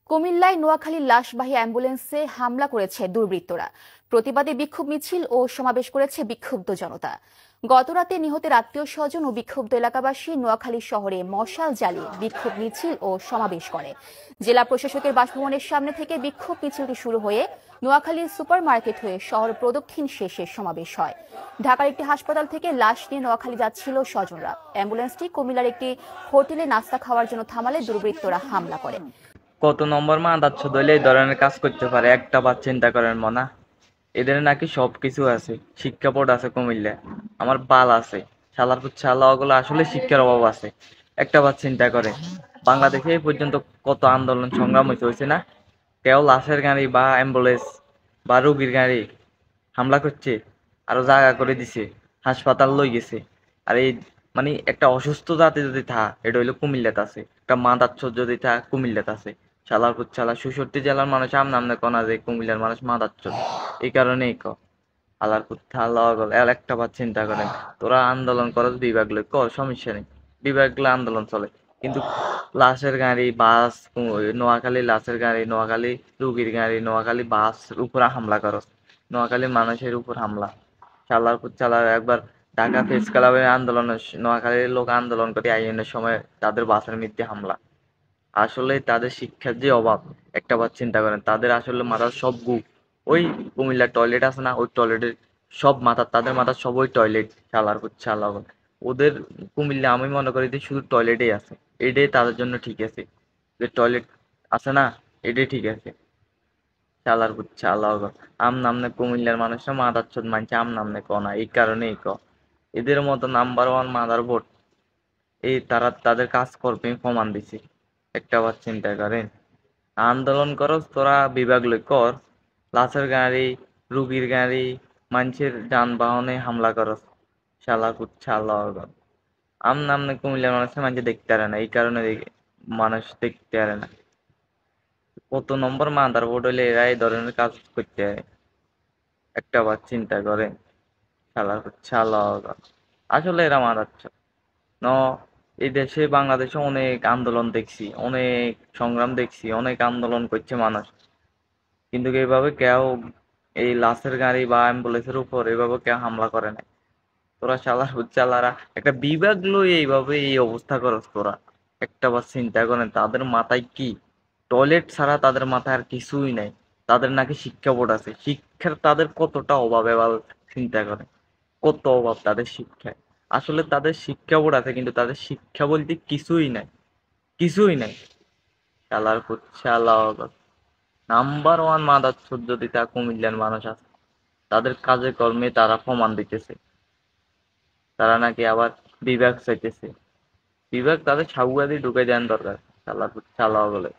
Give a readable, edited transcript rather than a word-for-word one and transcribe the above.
কুমিল্লায় নোয়াখালীর লাশবাহী অ্যাম্বুলেন্সে হামলা করেছে দুর্বৃত্তরা। প্রতিবাদে বিক্ষোভ মিছিল ও সমাবেশ করেছে বিক্ষুব্ধ জনতা। গতরাতে নিহতের আত্মীয় স্বজন ও বিক্ষুব্ধ এলাকাবাসী নোয়াখালী শহরে মশাল জ্বালিয়ে বিক্ষোভ মিছিল ও সমাবেশ করে। জেলা প্রশাসকের বাসভবনের সামনে থেকে বিক্ষোভ মিছিলটি শুরু হয়ে নোয়াখালীর সুপার মার্কেট হয়ে শহর প্রদক্ষিণ শেষে সমাবেশ হয়। ঢাকার একটি হাসপাতাল থেকে লাশ নিয়ে নোয়াখালী যাচ্ছিল স্বজনরা। অ্যাম্বুলেন্সটি কুমিল্লার একটি হোটেলে নাস্তা খাওয়ার জন্য থামালে দুর্বৃত্তরা হামলা করে। কত নম্বর মাদাচ্ছ দলে এই ধরনের কাজ করতে পারে একটা বার চিন্তা করেন মনা। এদের নাকি সবকিছু আছে, শিক্ষা বোর্ড আছে কুমিল্লায়, আমার বাল আছে, শালার শালা ওগুলো আসলে শিক্ষার অভাব আছে। একটা বার চিন্তা করে বাংলাদেশে এই পর্যন্ত কত আন্দোলন সংগ্রাম হয়েছে না? কেউ লাশের গাড়ি বা অ্যাম্বুলেন্স বা রোগীর গাড়ি হামলা করছে, আরো জায়গা করে দিছে, হাসপাতাল লই গেছে। আর এই মানে একটা অসুস্থ জাতি যদি এটা হইলো কুমিল্লাতে আছে, একটা মাদাচ্ছ যদি কুমিল্লাতে আছে। শালারপুর শালা ৬৬ জেলার মানুষ আমনে কনা যে কুমিল্লার মানুষ মাদাচ্ছ, এই কারণেই আলারপুর থালা আর একটা বার চিন্তা করেন। তোরা আন্দোলন করস বিভাগ লই সমস্যা নেই, বিভাগ গুলো আন্দোলন চলে, কিন্তু লাশের গাড়ি বাস, নোয়াখালী লাশের গাড়ি, নোয়াখালী রুগীর গাড়ি, নোয়াখালী বাস উপর হামলা করস, নোয়াখালী মানুষের উপর হামলা। চালার একবার ঢাকা প্রেস ক্লাবের আন্দোলনে নোয়াখালীর লোক আন্দোলন করে আইনের সময় তাদের বাসের মধ্যে হামলা। আসলে তাদের শিক্ষার যে অভাব, একটা বার চিন্তা করেন, তাদের আসলে মাথার সব ওই কুমিল্লার টয়লেট আছে না, ওই টয়লেটের সব মাথা, তাদের মাথার সব ওই টয়লেট। চালা ওদের কুমিল্লা আমি মনে করি যে শুধু টয়লেটেই আছে, এটাই তাদের জন্য ঠিক আছে, যে টয়লেট আছে না, এটাই ঠিক আছে। আম নামনে কুমিল্লার মানুষরা মাদার চোদ মানছে, আম নামনে ক না, এই কারণেই এদের মতো নাম্বার ওয়ান মাদার বোর্ড এই তারা তাদের কাজ করবে প্রমাণ দিছে। একটা বার চিন্তা করেন, আন্দোলন করস তোরা বিভাগ লই কর, লাশের গাড়ি, রুগীর গাড়ি, মানুষের যানবাহনে হামলা করস, শালা আম নামনে কুমিল্লার মানুষের মানুষ দেখতে পারে না, এই কারণে মানুষ দেখতে পারে না। কত নম্বর মাদার বোর্ড হইলে এরা এই ধরনের কাজ করতে হয়, একটা বার চিন্তা করেন। শালা আসলে এরা মারাচ্ছ ন। এই দেশে বাংলাদেশে অনেক আন্দোলন দেখছি, অনেক সংগ্রাম দেখছি, অনেক আন্দোলন করছে মানুষ, কিন্তু এইভাবে কেউ এই লাশের গাড়ি বা অ্যাম্বুলেন্সের উপর এইভাবে কেউ হামলা করে নাই। তোরা চালারা একটা বিভাগ লই এইভাবে এই অবস্থা করস তোরা, একটা বার চিন্তা করেন তাদের মাথায় কি? টয়লেট ছাড়া তাদের মাথায় আর কিছুই নাই। তাদের নাকি শিক্ষা বোর্ড আছে, শিক্ষার তাদের কতটা অভাব এবার চিন্তা করেন, কত অভাব তাদের শিক্ষায়। আসলে তাদের শিক্ষা বোর্ড আছে, কিন্তু তাদের শিক্ষা বলতে কিছুই নাই, কিছুই নাই। শালার পুত শালা নাম্বার ওয়ান মাদার চোদ যদি তা কুমিল্লার মানুষ আছে, তাদের কাজে কর্মে তারা প্রমাণ দিতেছে। তারা নাকি আবার বিভাগ চাইতেছে, বিভাগ তাদের সাগুয়া দিয়ে ঢুকে দেন দরকার। শালা বলে